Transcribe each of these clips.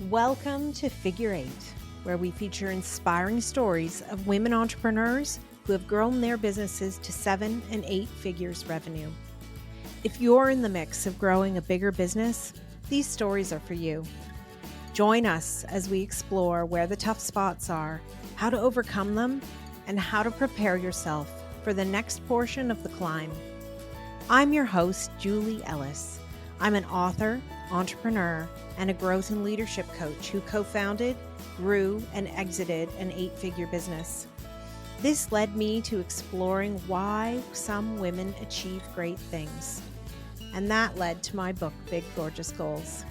Welcome to Figure Eight, where we feature inspiring stories of women entrepreneurs who have grown their businesses to 7 and 8 figures revenue. If you're in the mix of growing a bigger business, these stories are for you. Join us as we explore where the tough spots are, how to overcome them, and how to prepare yourself for the next portion of the climb. I'm your host, Julie Ellis. I'm an author, entrepreneur, and a growth and leadership coach who co-founded, grew, and exited an 8-figure business. This led me to exploring why some women achieve great things. And that led to my book, Big Gorgeous Goals.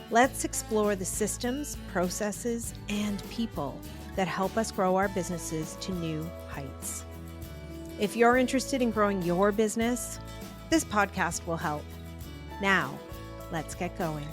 Let's explore the systems, processes, and people that help us grow our businesses to new heights. If you're interested in growing your business, this podcast will help. Now, let's get going.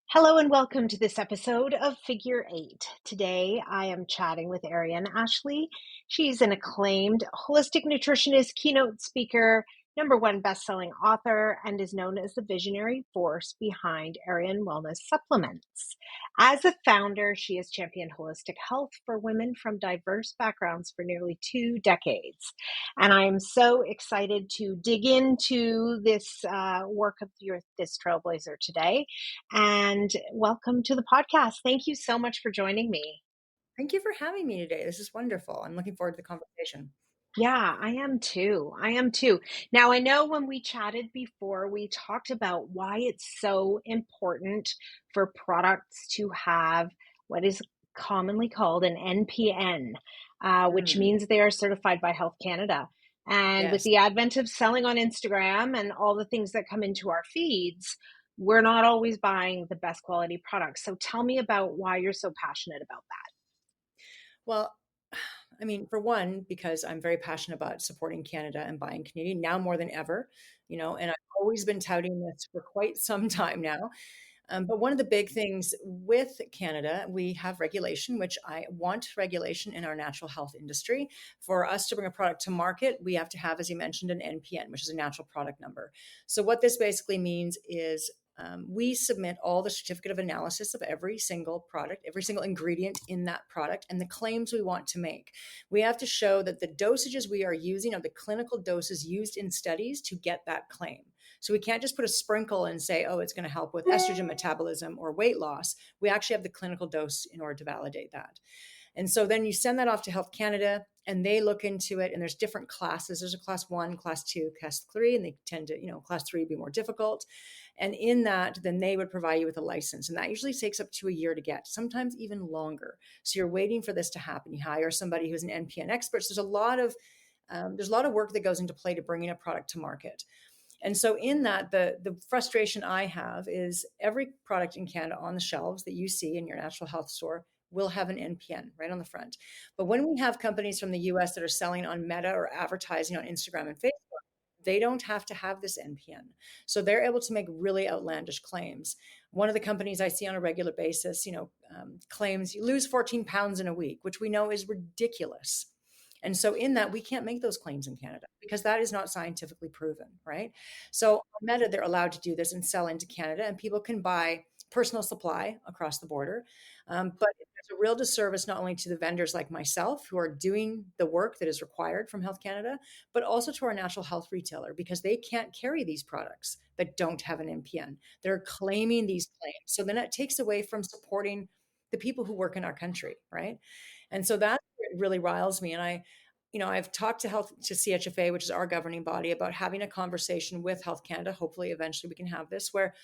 Hello and welcome to this episode of Figure Eight. Today, I am chatting with Aeryon Ashlie. She's an acclaimed holistic nutritionist, keynote speaker, #1 best-selling author, and is known as the visionary force behind Aeryon Wellness Supplements. As a founder, she has championed holistic health for women from diverse backgrounds for nearly 2 decades. And I am so excited to dig into this work of this trailblazer today. And welcome to the podcast. Thank you so much for joining me. Thank you for having me today. This is wonderful. I'm looking forward to the conversation. Yeah, I am too. Now, I know when we chatted before, we talked about why it's so important for products to have what is commonly called an NPN, which means they are certified by Health Canada. And with Yes. the advent of selling on Instagram and all the things that come into our feeds, we're not always buying the best quality products. So tell me about why you're so passionate about that. Well, I mean, for one, because I'm very passionate about supporting Canada and buying Canadian now more than ever, and I've always been touting this for quite some time now. But one of the big things with Canada, we have regulation, which I want regulation in our natural health industry. For us to bring a product to market, we have to have, as you mentioned, an NPN, which is a natural product number. So what this basically means is we submit all the certificate of analysis of every single product, every single ingredient in that product, and the claims we want to make. We have to show that the dosages we are using are the clinical doses used in studies to get that claim. So we can't just put a sprinkle and say, oh, it's going to help with estrogen metabolism or weight loss. We actually have the clinical dose in order to validate that. And so then you send that off to Health Canada and they look into it, and there's different classes. There's a class 1, class 2, class 3, and they tend to, class 3 would be more difficult. And in that, then they would provide you with a license. And that usually takes up to a year to get, sometimes even longer. So you're waiting for this to happen. You hire somebody who's an NPN expert. So there's a lot of work that goes into play to bringing a product to market. And so in that, the frustration I have is every product in Canada on the shelves that you see in your natural health store will have an NPN right on the front. But when we have companies from the US that are selling on Meta or advertising on Instagram and Facebook, they don't have to have this NPN. So they're able to make really outlandish claims. One of the companies I see on a regular basis, claims you lose 14 pounds in a week, which we know is ridiculous. And so in that, we can't make those claims in Canada because that is not scientifically proven, right? So on Meta, they're allowed to do this and sell into Canada, and people can buy personal supply across the border. But there's a real disservice not only to the vendors like myself who are doing the work that is required from Health Canada, but also to our natural health retailer because they can't carry these products that don't have an NPN. They're claiming these claims. So then it takes away from supporting the people who work in our country, right? And so that's what really riles me. And I've talked to CHFA, which is our governing body, about having a conversation with Health Canada. Hopefully, eventually we can have this where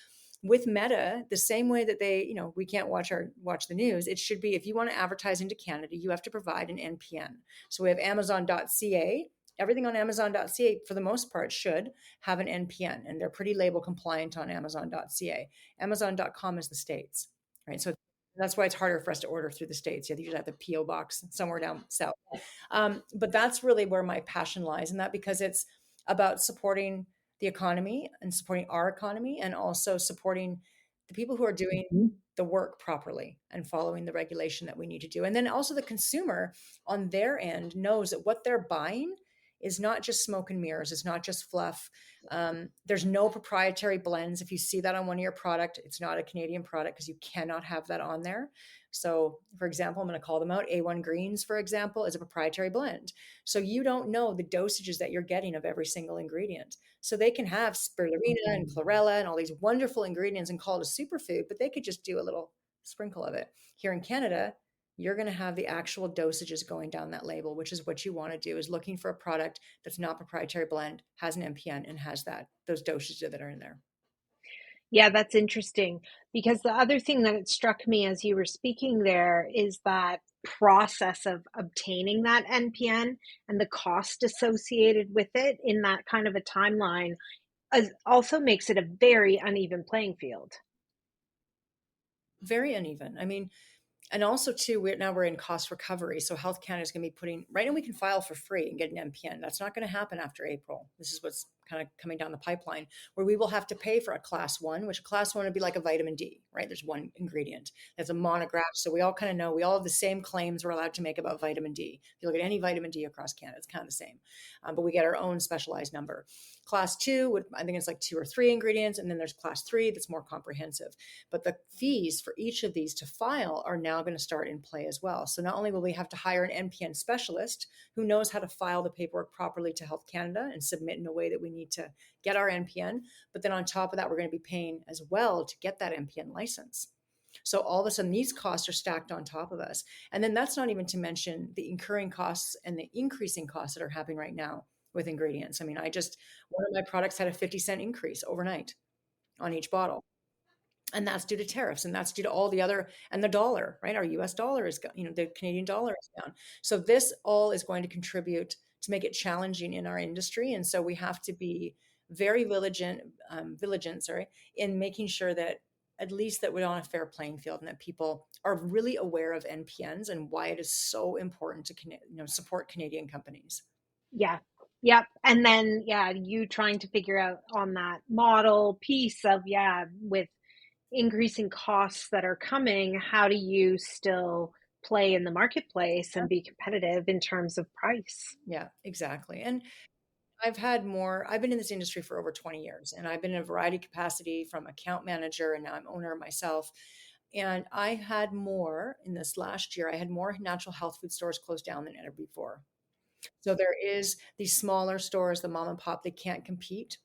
with Meta, the same way that they, we can't watch the news. It should be, if you want to advertise into Canada, you have to provide an NPN. So we have Amazon.ca. Everything on Amazon.ca, for the most part, should have an NPN, and they're pretty label compliant on Amazon.ca. Amazon.com is the States, right? So that's why it's harder for us to order through the States. You usually have the P.O. box somewhere down south. But that's really where my passion lies in that, because it's about supporting the economy and supporting our economy, and also supporting the people who are doing the work properly and following the regulation that we need to do. And then also the consumer on their end knows that what they're buying is not just smoke and mirrors. It's not just fluff. There's no proprietary blends. If you see that on one of your product, it's not a Canadian product because you cannot have that on there. So for example, I'm going to call them out. A1 Greens, for example, is a proprietary blend. So you don't know the dosages that you're getting of every single ingredient. So they can have spirulina and chlorella and all these wonderful ingredients and call it a superfood, but they could just do a little sprinkle of it. Here in Canada, you're going to have the actual dosages going down that label, which is what you want to do, is looking for a product that's not proprietary blend, has an MPN, and has those dosages that are in there. Yeah, that's interesting because the other thing that it struck me as you were speaking there is that process of obtaining that NPN and the cost associated with it in that kind of a timeline also makes it a very uneven playing field. Very uneven. I mean, and also too, we're in cost recovery. So Health Canada is going to be putting, right now we can file for free and get an MPN. That's not going to happen after April. This is what's kind of coming down the pipeline, where we will have to pay for a class one, which class one would be like a vitamin D, right? There's one ingredient. There's a monograph. So we all kind of know, we all have the same claims we're allowed to make about vitamin D. If you look at any vitamin D across Canada, it's kind of the same. But we get our own specialized number. Class two I think it's like 2 or 3 ingredients. And then there's class 3 that's more comprehensive. But the fees for each of these to file are now going to start in play as well. So not only will we have to hire an NPN specialist who knows how to file the paperwork properly to Health Canada and submit in a way that we need to get our NPN, but then on top of that, we're going to be paying as well to get that NPN license. So all of a sudden, these costs are stacked on top of us. And then that's not even to mention the incurring costs and the increasing costs that are happening right now with ingredients. I mean, one of my products had a 50-cent increase overnight on each bottle. And that's due to tariffs, and that's due to all the other, and the dollar, right? Our US dollar is, the Canadian dollar is down. So this all is going to contribute to make it challenging in our industry. And so we have to be very vigilant, in making sure that at least that we're on a fair playing field and that people are really aware of NPNs and why it is so important to, support Canadian companies. Yeah. Yep. And then, you trying to figure out on that model piece of, with increasing costs that are coming, how do you still play in the marketplace and be competitive in terms of price? Yeah, exactly. And I've been in this industry for over 20 years, and I've been in a variety of capacity, from account manager, and now I'm owner myself. And in this last year, I had more natural health food stores closed down than ever before. So there is these smaller stores, the mom and pop, they can't compete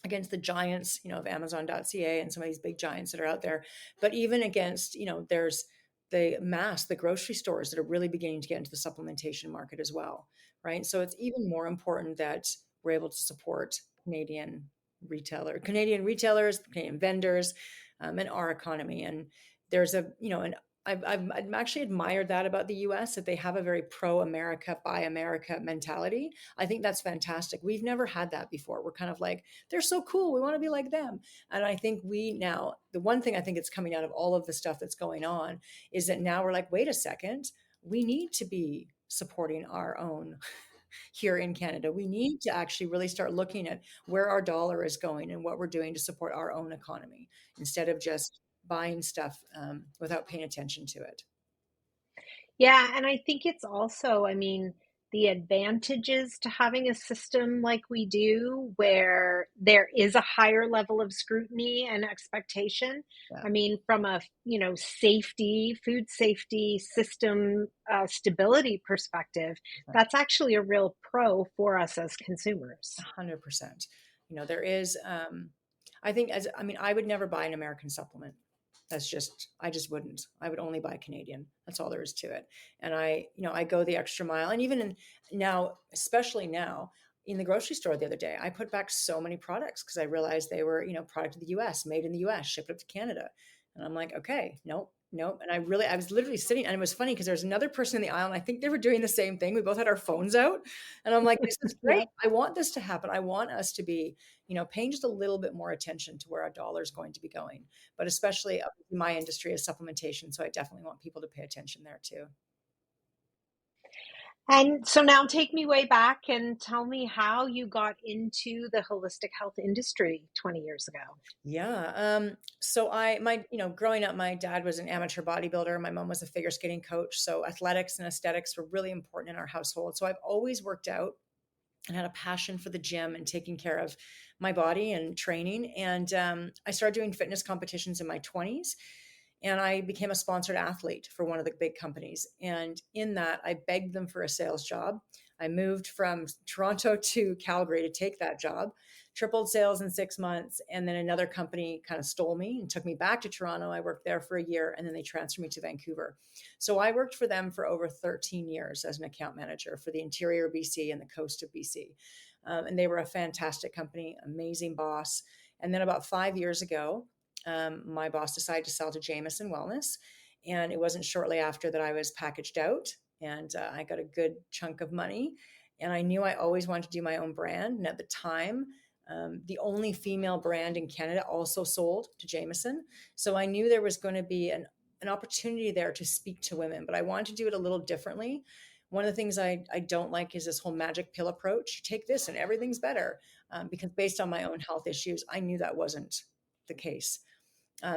against the giants, of Amazon.ca and some of these big giants that are out there. But even against, there's the grocery stores that are really beginning to get into the supplementation market as well, right? So it's even more important that we're able to support Canadian retailers, Canadian vendors, and our economy. And there's I've actually admired that about the US, that they have a very pro-America, buy America mentality. I think that's fantastic. We've never had that before. We're kind of like, they're so cool, we want to be like them. And I think the one thing I think that's coming out of all of the stuff that's going on is that now we're like, wait a second, we need to be supporting our own here in Canada. We need to actually really start looking at where our dollar is going and what we're doing to support our own economy, instead of just buying stuff without paying attention to it. Yeah, and I think it's also, the advantages to having a system like we do, where there is a higher level of scrutiny and expectation. Yeah. From a, food safety system stability perspective, that's actually a real pro for us as consumers. 100%. There is, I would never buy an American supplement. I just wouldn't. I would only buy Canadian. That's all there is to it. And I go the extra mile. And even especially now, in the grocery store the other day, I put back so many products because I realized they were, product of the US, made in the US, shipped up to Canada. And I'm like, okay, nope. And I was literally sitting, and it was funny because there's another person in the aisle, and I think they were doing the same thing. We both had our phones out, and I'm like, this is great. Yep. I want this to happen. I want us to be, paying just a little bit more attention to where our dollar is going to be going, but especially my industry is supplementation. So I definitely want people to pay attention there too. And so now take me way back and tell me how you got into the holistic health industry 20 years ago. Yeah. So growing up, my dad was an amateur bodybuilder. My mom was a figure skating coach. So athletics and aesthetics were really important in our household. So I've always worked out. and had a passion for the gym and taking care of my body and training. And I started doing fitness competitions in my 20s. And I became a sponsored athlete for one of the big companies. And in that, I begged them for a sales job. I moved from Toronto to Calgary to take that job, tripled sales in 6 months. And then another company kind of stole me and took me back to Toronto. I worked there for a year, and then they transferred me to Vancouver. So I worked for them for over 13 years as an account manager for the interior BC and the coast of BC. And they were a fantastic company, amazing boss. And then about 5 years ago, my boss decided to sell to Jameson Wellness. And it wasn't shortly after that I was packaged out, and I got a good chunk of money. And I knew I always wanted to do my own brand. And at the time, the only female brand in Canada also sold to Jameson. So I knew there was going to be an opportunity there to speak to women, but I wanted to do it a little differently. One of the things I don't like is this whole magic pill approach. Take this and everything's better. Because based on my own health issues, I knew that wasn't the case.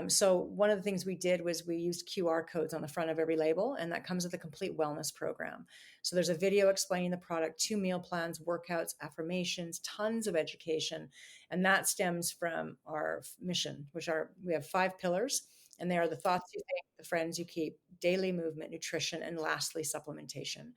So one of the things we did was we used QR codes on the front of every label, and that comes with a complete wellness program. So there's a video explaining the product, 2 meal plans, workouts, affirmations, tons of education. And that stems from our mission, we have 5 pillars, and they are the thoughts you think, the friends you keep, daily movement, nutrition, and lastly, supplementation.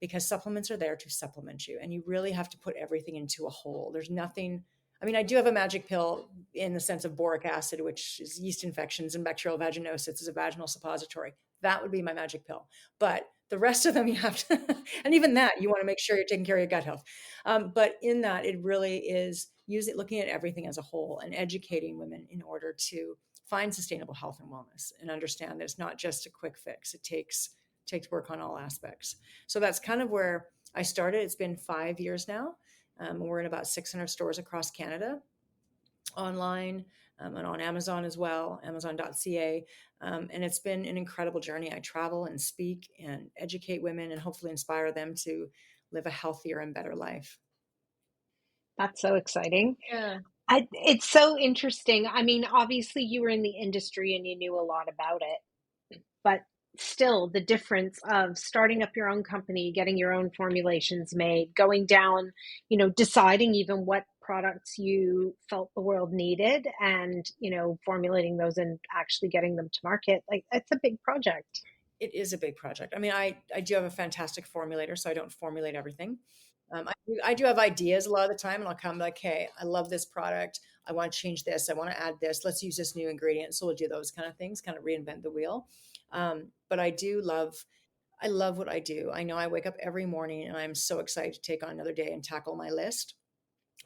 Because supplements are there to supplement you, and you really have to put everything into a whole. There's nothing. I mean, I do have a magic pill in the sense of boric acid, which is yeast infections and bacterial vaginosis, is a vaginal suppository. That would be my magic pill. But the rest of them you have to, and even that, you want to make sure you're taking care of your gut health. But in that, it really is looking at everything as a whole and educating women in order to find sustainable health and wellness and understand that it's not just a quick fix. It takes work on all aspects. So that's kind of where I started. It's been 5 years now. We're in about 600 stores across Canada, online, and on Amazon as well, amazon.ca. And it's been an incredible journey. I travel and speak and educate women and hopefully inspire them to live a healthier and better life. That's so exciting. Yeah. It's so interesting. I mean, obviously, you were in the industry and you knew a lot about it, but still, the difference of starting up your own company, getting your own formulations made, going down, deciding even what products you felt the world needed and, formulating those and actually getting them to market. Like, it's a big project. It is a big project. I mean, I do have a fantastic formulator, so I don't formulate everything. I do have ideas a lot of the time, and I'll come like, hey, I love this product. I want to change this. I want to add this. Let's use this new ingredient. So we'll do those kind of things, kind of reinvent the wheel. But I love what I do. I know I wake up every morning and I'm so excited to take on another day and tackle my list.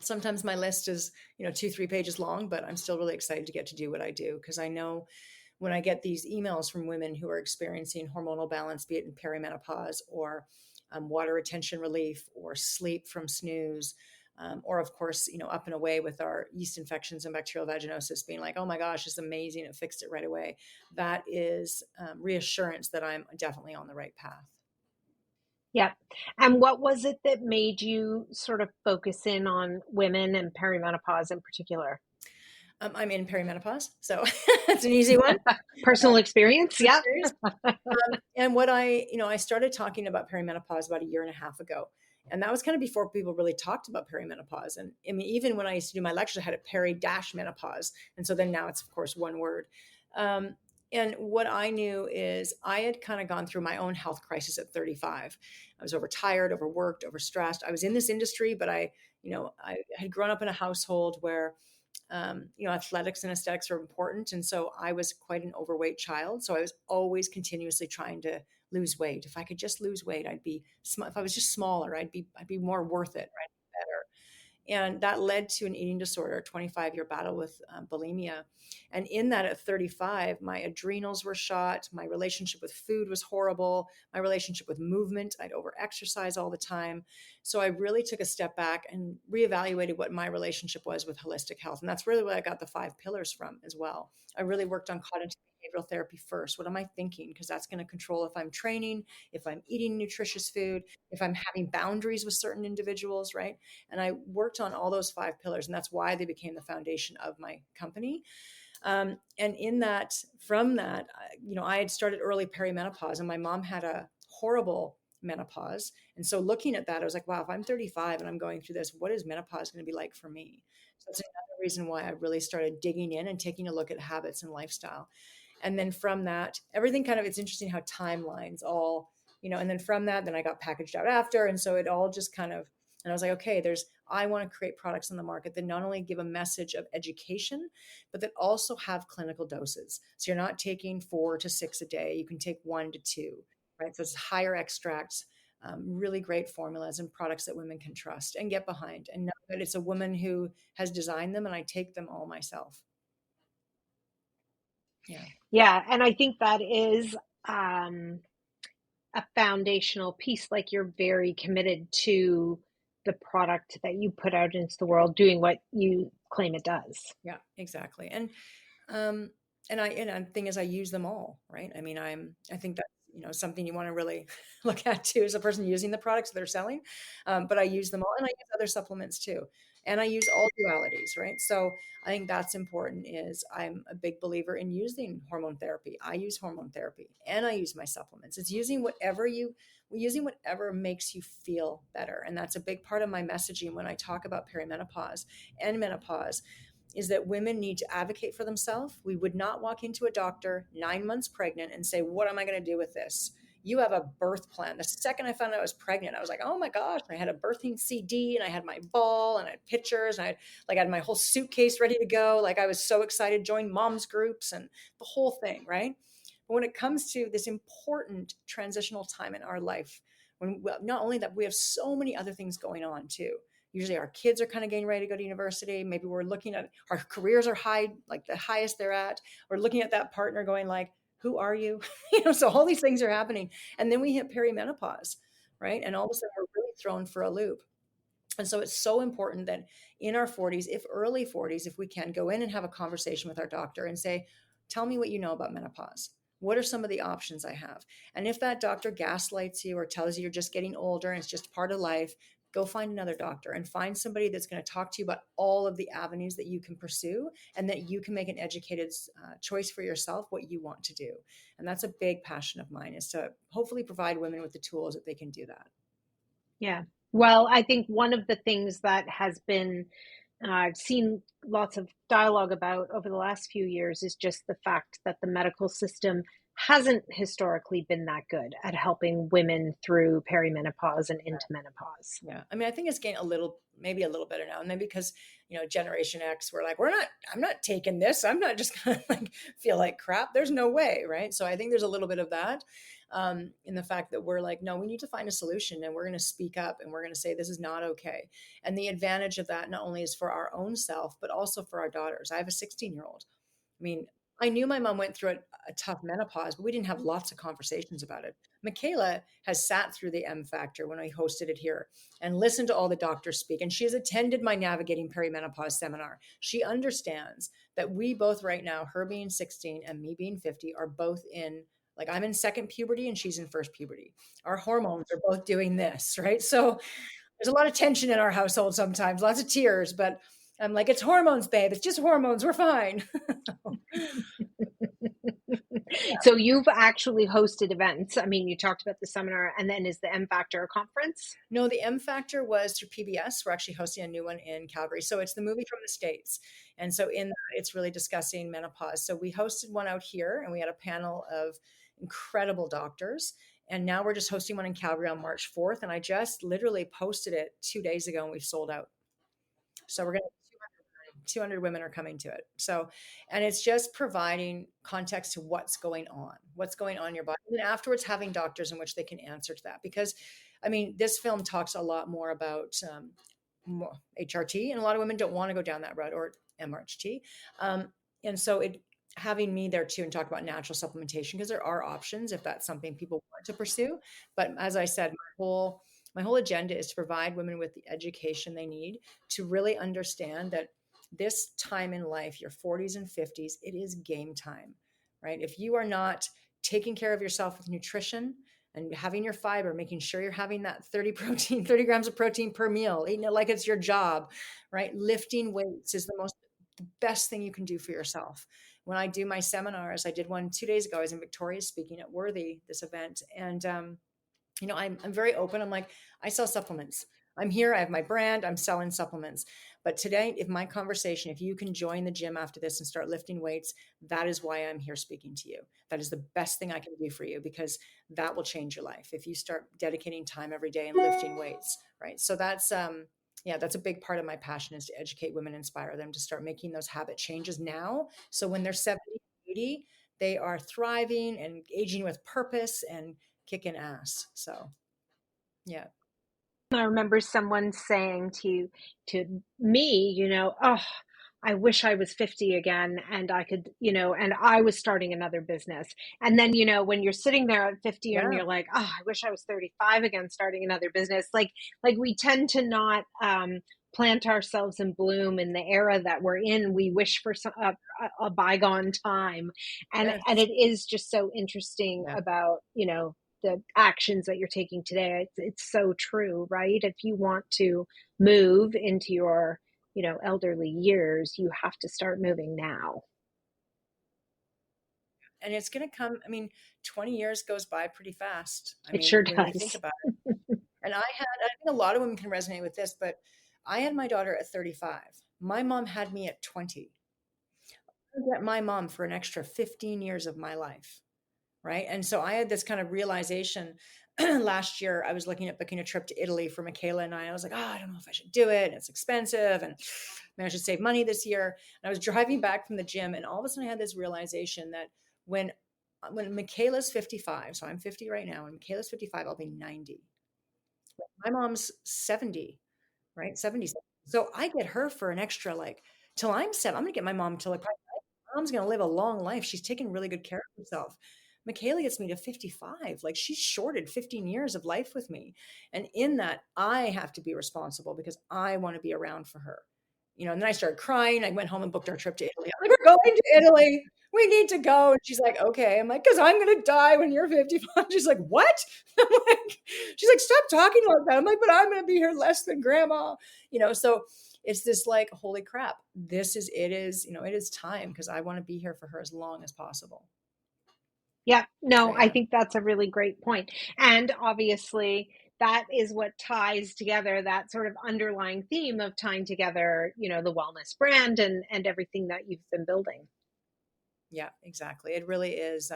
Sometimes my list is, 2-3 pages long, but I'm still really excited to get to do what I do, because I know when I get these emails from women who are experiencing hormonal balance, be it in perimenopause or water retention relief or sleep from snooze, or of course, up and away with our yeast infections and bacterial vaginosis, being like, oh my gosh, it's amazing. It fixed it right away. That is reassurance that I'm definitely on the right path. Yeah. And what was it that made you sort of focus in on women and perimenopause in particular? I'm in perimenopause, so it's an easy one. Personal experience. Yeah. And what I started talking about perimenopause about 1.5 years ago. And that was kind of before people really talked about perimenopause. And I mean, even when I used to do my lectures, I had a peri-menopause. And so then now it's, of course, one word. And what I knew is I had kind of gone through my own health crisis at 35. I was overtired, overworked, overstressed. I was in this industry, but I had grown up in a household where athletics and aesthetics are important. And so I was quite an overweight child. So I was always continuously trying to lose weight. If I could just lose weight, if I was just smaller, I'd be more worth it, right? Better. And that led to an eating disorder, a 25-year battle with bulimia. And in that, at 35, my adrenals were shot. My relationship with food was horrible. My relationship with movement, I'd over-exercise all the time. So I really took a step back and reevaluated what my relationship was with holistic health. And that's really where I got the 5 pillars from as well. I really worked on cognitive behavioral therapy first. What am I thinking? Because that's going to control if I'm training, if I'm eating nutritious food, if I'm having boundaries with certain individuals, right? And I worked on all those 5 pillars, and that's why they became the foundation of my company. And from that, I had started early perimenopause, and my mom had a horrible menopause. And so looking at that, I was like, wow, if I'm 35 and I'm going through this, what is menopause going to be like for me? So that's another reason why I really started digging in and taking a look at habits and lifestyle. And then from that, everything kind of, it's interesting how timelines all, and then from that, then I got packaged out after. And so it all just kind of, and I was like, okay, I want to create products on the market that not only give a message of education, but that also have clinical doses. So you're not taking 4 to 6 a day. You can take 1 to 2, right? So it's higher extracts, really great formulas and products that women can trust and get behind and know that it's a woman who has designed them, and I take them all myself. Yeah. Yeah, and I think that is a foundational piece. Like, you're very committed to the product that you put out into the world, doing what you claim it does. Yeah, exactly. And the thing is, I use them all, right? I mean, I think that's, something you want to really look at too, as a person using the products they're selling. But I use them all, and I use other supplements too. And I use all dualities, right? So I think that's important. Is I'm a big believer in using hormone therapy. I use hormone therapy and I use my supplements. It's using whatever makes you feel better. And that's a big part of my messaging when I talk about perimenopause and menopause, is that women need to advocate for themselves. We would not walk into a doctor 9 months pregnant and say, what am I going to do with this? You have a birth plan. The second I found out I was pregnant, I was like, oh my gosh. I had a birthing CD, and I had my ball, and I had pictures, and I had my whole suitcase ready to go. Like, I was so excited, joined moms groups and the whole thing, right? But when it comes to this important transitional time in our life, not only that, we have so many other things going on too. Usually our kids are kind of getting ready to go to university. Maybe we're looking at our careers are high, like the highest they're at. We're looking at that partner going like, who are you? So all these things are happening. And then we hit perimenopause, right? And all of a sudden we're really thrown for a loop. And so it's so important that in our 40s, if early 40s, if we can go in and have a conversation with our doctor and say, tell me what you know about menopause. What are some of the options I have? And if that doctor gaslights you or tells you you're just getting older and it's just part of life, go find another doctor and find somebody that's going to talk to you about all of the avenues that you can pursue, and that you can make an educated choice for yourself, what you want to do. And that's a big passion of mine, is to hopefully provide women with the tools that they can do that. Yeah. Well, I think one of the things that has been, I've seen lots of dialogue about over the last few years, is just the fact that the medical system hasn't historically been that good at helping women through perimenopause and into menopause. Yeah. I mean, I think it's getting maybe a little better now. And then because, Generation X, we're like, I'm not taking this. I'm not just going to like feel like crap. There's no way. Right. So I think there's a little bit of that in the fact that we're like, no, we need to find a solution, and we're going to speak up, and we're going to say, this is not okay. And the advantage of that not only is for our own self, but also for our daughters. I have a 16-year-old. I mean, I knew my mom went through a tough menopause, but we didn't have lots of conversations about it. Michaela has sat through the M Factor when I hosted it here and listened to all the doctors speak. And she has attended my Navigating Perimenopause seminar. She understands that we both right now, her being 16 and me being 50, are both in, like, I'm in second puberty and she's in first puberty. Our hormones are both doing this, right? So there's a lot of tension in our household sometimes, lots of tears, but I'm like, it's hormones, babe. It's just hormones. We're fine. So you've actually hosted events. I mean, you talked about the seminar, and then is the M Factor a conference? No, the M Factor was through PBS. We're actually hosting a new one in Calgary. So it's the movie from the States. And so in that, it's really discussing menopause. So we hosted one out here, and we had a panel of incredible doctors. And now we're just hosting one in Calgary on March 4th. And I just literally posted it 2 days ago, and we've sold out. So we're going to 200 women are coming to it. So, and it's just providing context to what's going on in your body. And afterwards, having doctors in which they can answer to that. Because, I mean, this film talks a lot more about more HRT, and a lot of women don't want to go down that route, or MRHT. And so having me there too, and talk about natural supplementation, because there are options if that's something people want to pursue. But as I said, my whole agenda is to provide women with the education they need to really understand that this time in life, your 40s and 50s, it is game time, right? If you are not taking care of yourself with nutrition and having your fiber, making sure you're having that 30 grams of protein per meal, eating it like it's your job, right? Lifting weights is the best thing you can do for yourself. When I do my seminars, I did one 2 days ago. I was in Victoria speaking at Worthy, this event. And I'm very open. I'm like, I sell supplements. I'm here. I have my brand. I'm selling supplements. But today, if you can join the gym after this and start lifting weights, that is why I'm here speaking to you. That is the best thing I can do for you, because that will change your life if you start dedicating time every day and lifting weights. Right. So that's a big part of my passion, is to educate women, inspire them to start making those habit changes now. So when they're 70, 80, they are thriving and aging with purpose and kicking ass. So, yeah. I remember someone saying to me, oh, I wish I was 50 again and I could, and I was starting another business. And then, when you're sitting there at 50 and Yeah. you're like, oh, I wish I was 35 again starting another business. Like we tend to not plant ourselves in bloom in the era that we're in. We wish for a bygone time. And Yes. it is just so interesting Yeah. about, the actions that you're taking today. It's so true, right? If you want to move into your, elderly years, you have to start moving now. And it's going to come. I mean, 20 years goes by pretty fast. I It mean, sure when you think does. about it. And I think a lot of women can resonate with this, but I had my daughter at 35. My mom had me at 20. I get my mom for an extra 15 years of my life. Right. And so I had this kind of realization last year. I was looking at booking a trip to Italy for Michaela and I. I was like, oh, I don't know if I should do it. It's expensive. And maybe I should save money this year. And I was driving back from the gym. And all of a sudden I had this realization that when Michaela's 55, so I'm 50 right now, and Michaela's 55, I'll be 90. My mom's 70, right? 70. So I get her for an extra, like, till I'm 7. I'm going to get my mom till like, mom's going to live a long life. She's taking really good care of herself. Michaela gets me to 55. Like, she's shorted 15 years of life with me. And in that, I have to be responsible because I want to be around for her. And then I started crying. I went home and booked our trip to Italy. I'm like, we're going to Italy. We need to go. And she's like, okay. I'm like, because I'm going to die when you're 55. She's like, what? I'm like, she's like, stop talking like that. I'm like, but I'm going to be here less than grandma. So it's this like, holy crap, it is time, because I want to be here for her as long as possible. Yeah, So no, I yeah. think that's a really great point. And obviously, that is what ties together that sort of underlying theme of tying together, the wellness brand and everything that you've been building. Yeah, exactly. It really is.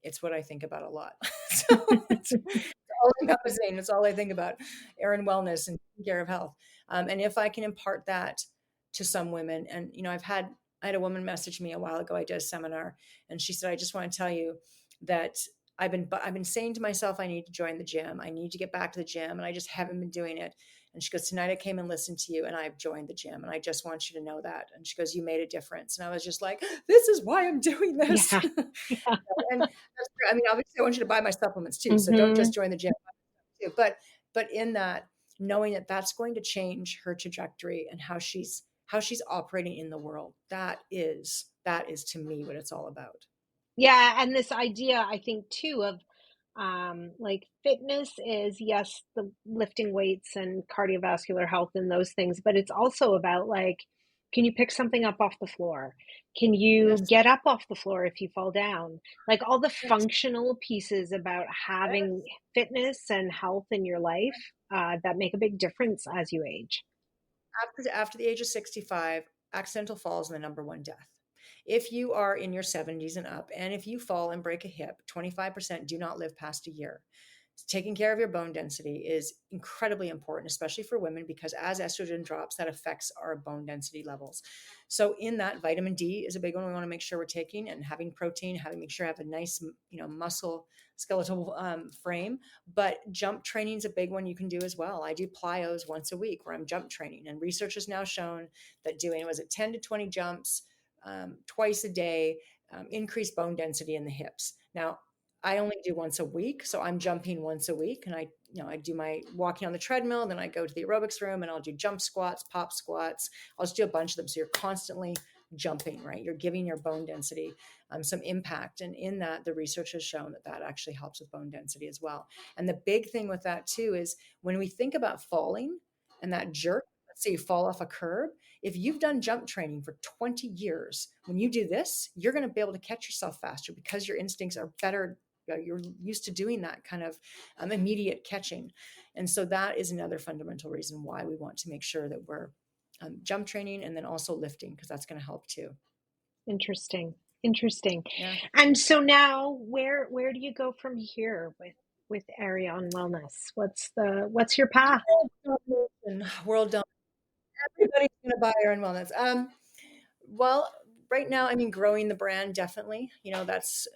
It's what I think about a lot. So it's all encompassing. It's all I think about. Aeryon Wellness and taking care of health. And if I can impart that to some women, and I had a woman message me a while ago. I did a seminar, and she said, "I just want to tell you that I've been saying to myself, I need to join the gym. I need to get back to the gym, and I just haven't been doing it." And she goes, "Tonight I came and listened to you, and I've joined the gym, and I just want you to know that." And she goes, "You made a difference." And I was just like, "This is why I'm doing this." Yeah. Yeah. And that's true. I mean, obviously, I want you to buy my supplements too. So don't Hmm. just join the gym too. But in that, knowing that that's going to change her trajectory and how she's operating in the world, that is to me what it's all about. Yeah, and this idea, I think, too, of like fitness is, yes, the lifting weights and cardiovascular health and those things, but it's also about like, can you pick something up off the floor? Can you Yes, get up off the floor if you fall down? Like all the yes, functional pieces about having yes. fitness and health in your life that make a big difference as you age. After the age of 65, accidental fall is the number one death. If you are in your 70s and up, and if you fall and break a hip, 25% do not live past a year. Taking care of your bone density is incredibly important, especially for women, because as estrogen drops, that affects our bone density levels. So in that, vitamin D is a big one we want to make sure we're taking, and having protein, make sure I have a nice, muscle skeletal frame. But jump training is a big one you can do as well. I do plyos once a week where I'm jump training, and research has now shown that doing, was it 10 to 20 jumps twice a day, increase bone density in the hips. Now, I only do once a week, so I'm jumping once a week, and I do my walking on the treadmill, then I go to the aerobics room and I'll do jump squats, pop squats. I'll just do a bunch of them. So you're constantly jumping, right? You're giving your bone density some impact, and in that, the research has shown that that actually helps with bone density as well. And the big thing with that too is when we think about falling and that jerk. Let's say you fall off a curb. If you've done jump training for 20 years, when you do this, you're going to be able to catch yourself faster because your instincts are better you're used to doing that kind of immediate catching. And so that is another fundamental reason why we want to make sure that we're jump training and then also lifting, because that's going to help too. Interesting. Interesting. Yeah. And so now where do you go from here with Aeryon Wellness? What's your path? World domination. Everybody's going to buy Aeryon Wellness. Well, right now, I mean, growing the brand, definitely, that's,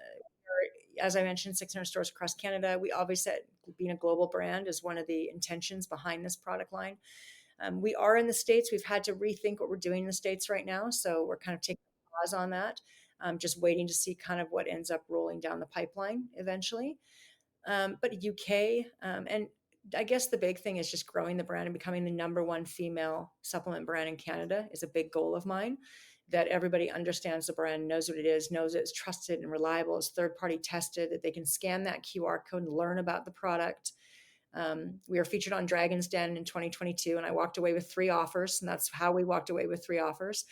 as I mentioned, 600 stores across Canada. We obviously said being a global brand is one of the intentions behind this product line. We are in the States. We've had to rethink what we're doing in the States right now. So we're kind of taking a pause on that. Just waiting to see kind of what ends up rolling down the pipeline eventually. But UK, and I guess the big thing is just growing the brand and becoming the number one female supplement brand in Canada is a big goal of mine. That everybody understands the brand, knows what it is, knows it's trusted and reliable, it's third-party tested, that they can scan that QR code and learn about the product. We were featured on Dragon's Den in 2022, and I walked away with 3 offers, and that's how we walked away with 3 offers.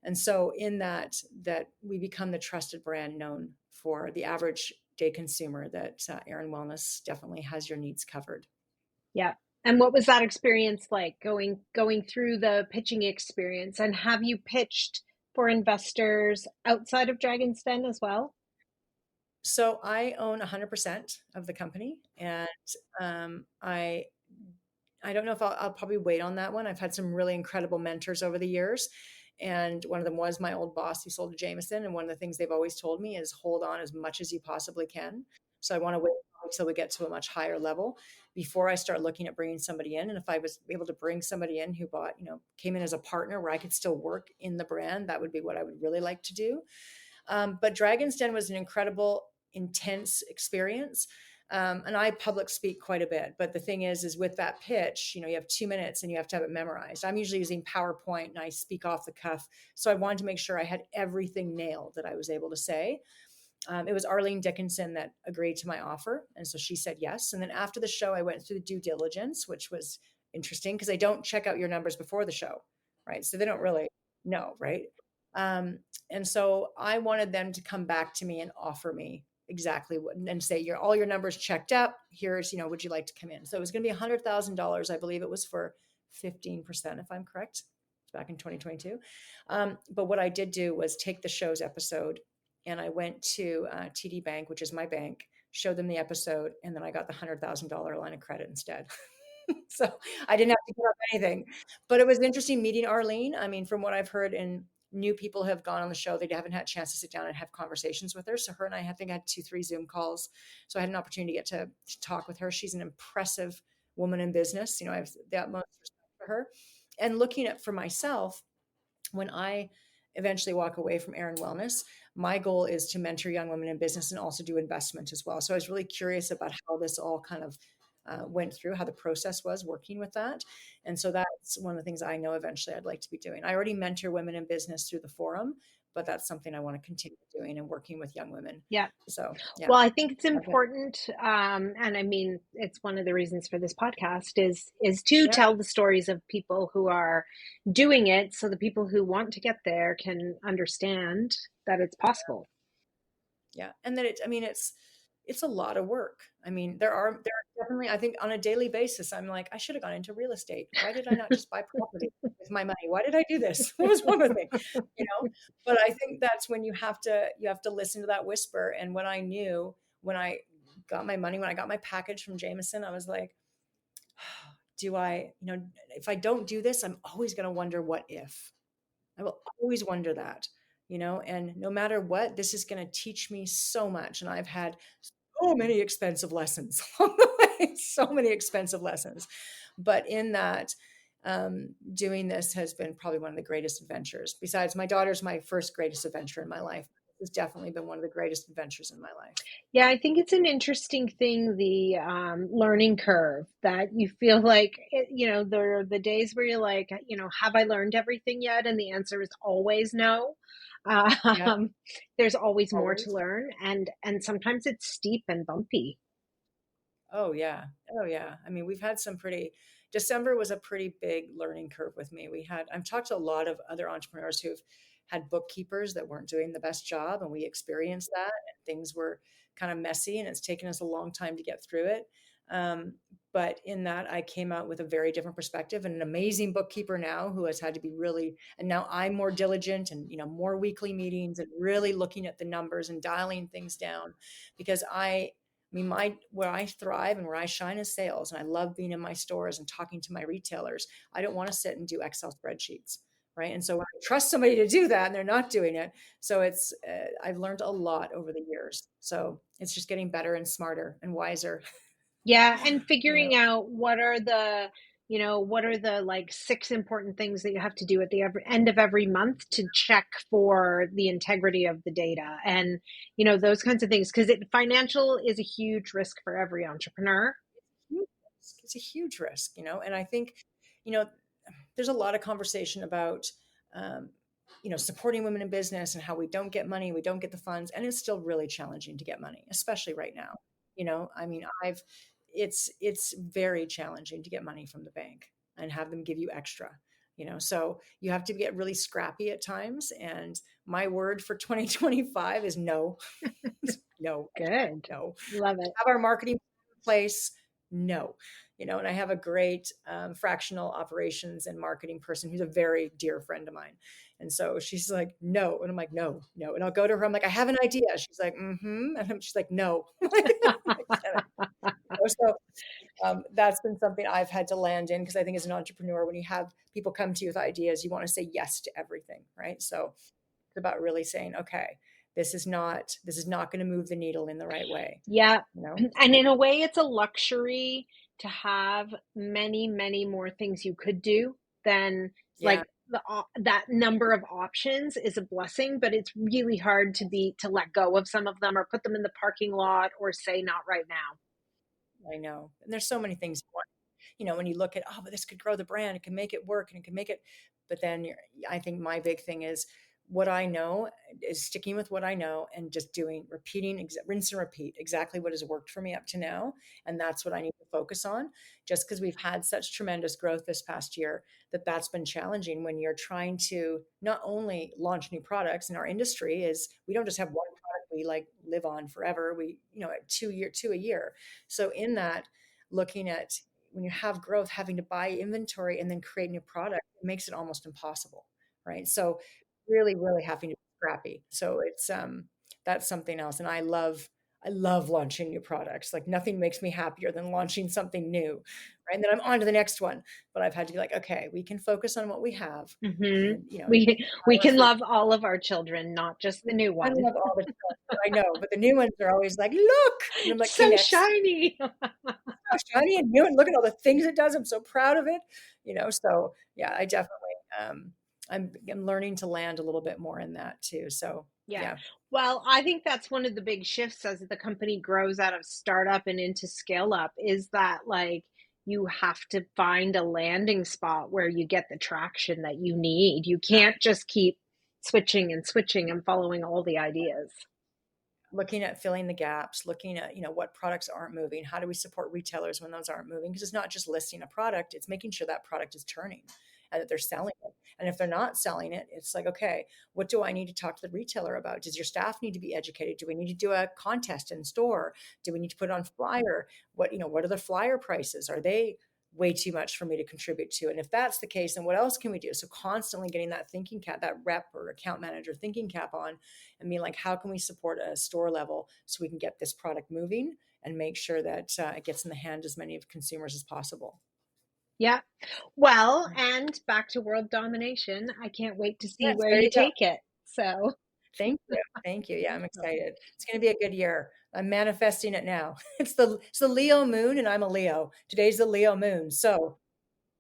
And so in that we become the trusted brand known for the average day consumer, that Aeryon Wellness definitely has your needs covered. Yeah. And what was that experience like going through the pitching experience? And have you pitched for investors outside of Dragon's Den as well? So I own 100% of the company, and I don't know if I'll probably wait on that one. I've had some really incredible mentors over the years, and one of them was my old boss who sold to Jameson. And one of the things they've always told me is hold on as much as you possibly can. So I want to wait until we get to a much higher level before I start looking at bringing somebody in. And if I was able to bring somebody in who came in as a partner where I could still work in the brand, that would be what I would really like to do. But Dragon's Den was an incredible, intense experience. And I public speak quite a bit, but the thing is with that pitch, you have 2 minutes and you have to have it memorized. I'm usually using PowerPoint and I speak off the cuff. So I wanted to make sure I had everything nailed that I was able to say. It was Arlene Dickinson that agreed to my offer. And so she said yes. And then after the show, I went through the due diligence, which was interesting because they don't check out your numbers before the show, right? So they don't really know, right? And so I wanted them to come back to me and offer me exactly what, and say, all your numbers checked up. Here's, would you like to come in? So it was going to be $100,000. I believe it was for 15%, if I'm correct, back in 2022. But what I did do was take the show's episode and I went to TD Bank, which is my bank, showed them the episode, and then I got the $100,000 line of credit instead. So I didn't have to give up anything. But it was interesting meeting Arlene. I mean, from what I've heard, and new people have gone on the show, they haven't had a chance to sit down and have conversations with her. So her and I think I had 2-3 Zoom calls. So I had an opportunity to get to talk with her. She's an impressive woman in business. I have the utmost respect for her. And looking at for myself, when I eventually walk away from Aeryon Wellness, my goal is to mentor young women in business and also do investment as well. So I was really curious about how this all kind of went through, how the process was working with that. And so that's one of the things I know eventually I'd like to be doing. I already mentor women in business through the forum, but that's something I want to continue doing and working with young women. Yeah. So, yeah. Well, I think it's important. And I mean, it's one of the reasons for this podcast is to tell the stories of people who are doing it so the people who want to get there can understand that it's possible. Yeah. And that it's a lot of work. I mean, there are definitely, I think on a daily basis, I'm like, I should have gone into real estate. Why did I not just buy property with my money? Why did I do this? What was wrong with me? But I think that's when you have to listen to that whisper. And when I knew, when I got my money, when I got my package from Jameson, I was like, do I, if I don't do this, I'm always going to wonder what if. I will always wonder that, and no matter what, this is going to teach me so much. And I've had so many expensive lessons along the way, so many expensive lessons. But in that, doing this has been probably one of the greatest adventures. Besides, my daughter's my first greatest adventure in my life. It's definitely been one of the greatest adventures in my life. Yeah, I think it's an interesting thing, the learning curve, that you feel like, there are the days where you're like, have I learned everything yet? And the answer is always no. There's always more to learn. And sometimes it's steep and bumpy. Oh yeah. I mean, we've had December was a pretty big learning curve with me. I've talked to a lot of other entrepreneurs who've had bookkeepers that weren't doing the best job, and we experienced that, and things were kind of messy, and it's taken us a long time to get through it. But in that, I came out with a very different perspective and an amazing bookkeeper now who has had to be really, and now I'm more diligent and, more weekly meetings and really looking at the numbers and dialing things down, because where I thrive and where I shine is sales. And I love being in my stores and talking to my retailers. I don't want to sit and do Excel spreadsheets. Right. And so when I trust somebody to do that and they're not doing it. So I've learned a lot over the years. So it's just getting better and smarter and wiser. Yeah, and figuring out what are the like 6 important things that you have to do at the end of every month to check for the integrity of the data, and those kinds of things, because financial is a huge risk for every entrepreneur. It's a huge risk, and I think, there's a lot of conversation about, supporting women in business and how we don't get money, we don't get the funds, and it's still really challenging to get money, especially right now. It's very challenging to get money from the bank and have them give you extra, so you have to get really scrappy at times. And my word for 2025 is no. No. Good. No. Love it. Have our marketing in place? No. And I have a great fractional operations and marketing person who's a very dear friend of mine. And so she's like, no. And I'm like, no. And I'll go to her. I'm like, I have an idea. She's like, mm-hmm. And she's like, no. So that's been something I've had to land in, because I think as an entrepreneur, when you have people come to you with ideas, you want to say yes to everything. Right. So it's about really saying, okay, this is not going to move the needle in the right way. Yeah. And in a way, it's a luxury to have many, many more things you could do than like that number of options is a blessing, but it's really hard to let go of some of them or put them in the parking lot or say not right now. I know. And there's so many things you want, when you look at, but this could grow the brand, it can make it work and it can make it. But then I think my big thing is what I know is sticking with what I know and just repeating, rinse and repeat exactly what has worked for me up to now. And that's what I need to focus on, just because we've had such tremendous growth this past year that's been challenging when you're trying to not only launch new products. In our industry is we don't just have one product we like live on forever. We, at 2 a year. So in that, looking at when you have growth, having to buy inventory and then create new product, it makes it almost impossible. Right. So really, really having to be scrappy. So it's, that's something else. And I love launching new products. Like nothing makes me happier than launching something new. Right. And then I'm on to the next one, but I've had to be like, okay, we can focus on what we have. Mm-hmm. And, we can love all of our children, not just the new one. I love all the children, I know, but the new ones are always like, look, and I'm like, so shiny. So shiny and new, and look at all the things it does. I'm so proud of it. So yeah, I definitely, I'm learning to land a little bit more in that too. So yeah. Well, I think that's one of the big shifts as the company grows out of startup and into scale up, is that like you have to find a landing spot where you get the traction that you need. You can't just keep switching and following all the ideas. Looking at filling the gaps, looking at, what products aren't moving. How do we support retailers when those aren't moving? Because it's not just listing a product, it's making sure that product is turning and that they're selling it. And if they're not selling it, it's like, okay, what do I need to talk to the retailer about? Does your staff need to be educated? Do we need to do a contest in store? Do we need to put it on flyer? What are the flyer prices? Are they way too much for me to contribute to? And if that's the case, then what else can we do? So constantly getting that thinking cap, that rep or account manager thinking cap on, and being like, how can we support at a store level so we can get this product moving and make sure that it gets in the hand as many of consumers as possible? Yeah. Well, and back to world domination. I can't wait to see where you take it. So thank you. Yeah, I'm excited. It's going to be a good year. I'm manifesting it now. It's the Leo moon, and I'm a Leo. Today's the Leo moon. So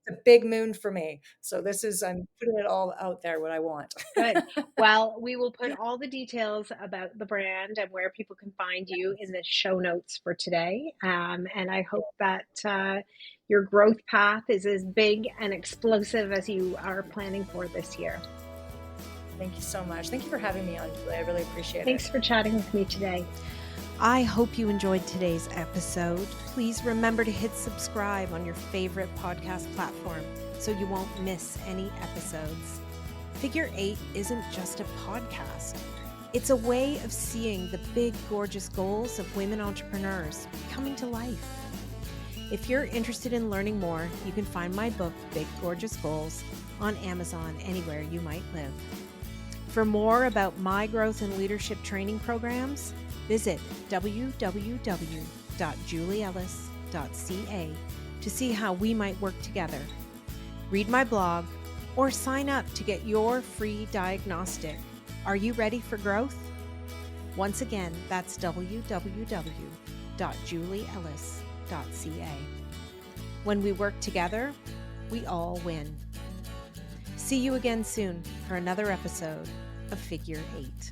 it's a big moon for me. So I'm putting it all out there, what I want. Good. Well, we will put all the details about the brand and where people can find you in the show notes for today. And I hope that your growth path is as big and explosive as you are planning for this year. Thank you so much. Thank you for having me on, Julie. I really appreciate it. Thanks for chatting with me today. I hope you enjoyed today's episode. Please remember to hit subscribe on your favorite podcast platform so you won't miss any episodes. Figure Eight isn't just a podcast. It's a way of seeing the big, gorgeous goals of women entrepreneurs coming to life. If you're interested in learning more, you can find my book, Big Gorgeous Goals, on Amazon anywhere you might live. For more about my growth and leadership training programs, visit www.julieellis.ca to see how we might work together. Read my blog or sign up to get your free diagnostic. Are you ready for growth? Once again, that's www.julieellis.ca. When we work together, we all win. See you again soon for another episode of Figure Eight.